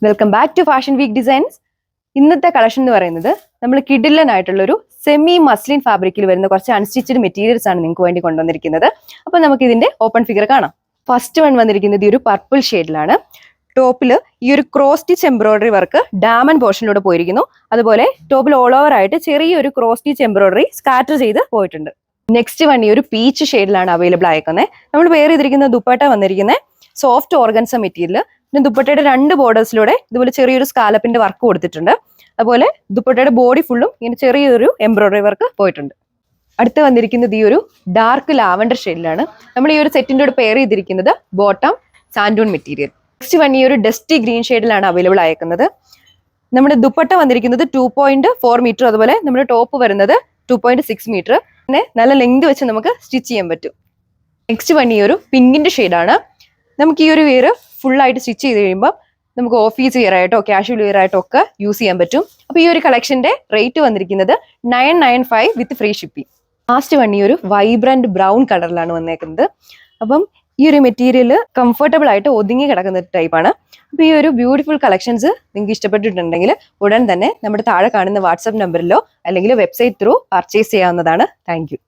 Welcome back to fashion week designs. ഇന്നത്തെ collection എന്ന് പറയുന്നത് നമ്മൾ കിഡിലനായിട്ടുള്ള ഒരു സെമി മസ്ലിൻ ഫാബ്രിക്കിൽ വരുന്ന കുറച്ച് അൺസ്റ്റിച്ചഡ് മെറ്റീരിയൽസ് ആണ് നിങ്ങൾക്ക് വേണ്ടി കൊണ്ടുവന്നിരിക്കുന്നത്. അപ്പൊ നമുക്ക് ഇതിന്റെ ഓപ്പൺ ഫിഗർ കാണാം. ഫസ്റ്റ് വൺ വന്നിരിക്കുന്നത് ഈ ഒരു പർപ്പിൾ ഷെയ്ഡിലാണ്. ടോപ്പിൽ ഈ ഒരു cross stitch embroidery work diamond പോർഷനിലൂടെ പോയിരിക്കുന്നു. അതുപോലെ ടോപ്പിൽ ഓൾ ഓവർ ആയിട്ട് ചെറിയൊരു ക്രോസ് സ്റ്റിച്ച് എംബ്രോയിഡറി സ്കാറ്റർ ചെയ്ത് പോയിട്ടുണ്ട്. നെക്സ്റ്റ് വൺ ഈ ഒരു പീച്ച് ഷെയ്ഡിലാണ് അവൈലബിൾ ആയിരിക്കുന്നത്. നമ്മൾ വെയർ ചെയ്തിരിക്കുന്ന ദുപ്പട്ട വന്നിരിക്കുന്നത് സോഫ്റ്റ് ഓർഗൻസ മെറ്റീരിയൽ. പിന്നെ ദുപ്പട്ടയുടെ രണ്ട് ബോർഡേഴ്സിലൂടെ ഇതുപോലെ ചെറിയൊരു സ്കാലപ്പിന്റെ വർക്ക് കൊടുത്തിട്ടുണ്ട്. അതുപോലെ ദുപ്പട്ടയുടെ ബോഡി ഫുള്ളും ഇങ്ങനെ ചെറിയൊരു എംബ്രോയിഡറി വർക്ക് പോയിട്ടുണ്ട്. അടുത്ത് വന്നിരിക്കുന്നത് ഈ ഒരു ഡാർക്ക് ലാവൻഡർ ഷെയ്ഡിലാണ്. നമ്മൾ ഈ ഒരു സെറ്റിന്റെ കൂടെ പെയർ ചെയ്തിരിക്കുന്നത് ബോട്ടം സാൻഡൂൺ മെറ്റീരിയൽ. നെക്സ്റ്റ് വൺ ഈ ഒരു ഡസ്റ്റി ഗ്രീൻ ഷെയ്ഡിലാണ് അവൈലബിൾ ആയിരിക്കുന്നത്. നമ്മുടെ ദുപ്പട്ട വന്നിരിക്കുന്നത് 2.4 മീറ്റർ, അതുപോലെ നമ്മുടെ ടോപ്പ് വരുന്നത് 2.6 മീറ്റർ. പിന്നെ നല്ല ലെങ്ത് വെച്ച് നമുക്ക് സ്റ്റിച്ച് ചെയ്യാൻ പറ്റും. നെക്സ്റ്റ് വൺ ഈ ഒരു പിങ്കിന്റെ ഷെയ്ഡാണ്. നമുക്ക് ഈ ഒരു വെയർ ഫുൾ ആയിട്ട് സ്റ്റിച്ച് ചെയ്ത് കഴിയുമ്പോൾ നമുക്ക് ഓഫീസ് വെയർ ആയിട്ടോ കാഷ്വൽ വെയർ ആയിട്ടോ ഒക്കെ യൂസ് ചെയ്യാൻ പറ്റും. അപ്പൊ ഈ ഒരു കളക്ഷന്റെ റേറ്റ് വന്നിരിക്കുന്നത് 995 വിത്ത് ഫ്രീ ഷിപ്പിംഗ്. ലാസ്റ്റ് വൺ ഈ ഒരു വൈബ്രന്റ് ബ്രൗൺ കളറിലാണ് വന്നേക്കുന്നത്. അപ്പം ഈ ഒരു മെറ്റീരിയൽ കംഫർട്ടബിൾ ആയിട്ട് ഒതുങ്ങി കിടക്കുന്ന ടൈപ്പാണ്. അപ്പൊ ഈ ഒരു ബ്യൂട്ടിഫുൾ കളക്ഷൻസ് നിങ്ങൾക്ക് ഇഷ്ടപ്പെട്ടിട്ടുണ്ടെങ്കിൽ ഉടൻ തന്നെ നമ്മുടെ താഴെ കാണുന്ന വാട്സ്ആപ്പ് നമ്പറിലോ അല്ലെങ്കിൽ വെബ്സൈറ്റ് ത്രൂ പർച്ചേസ് ചെയ്യാവുന്നതാണ്. Thank you.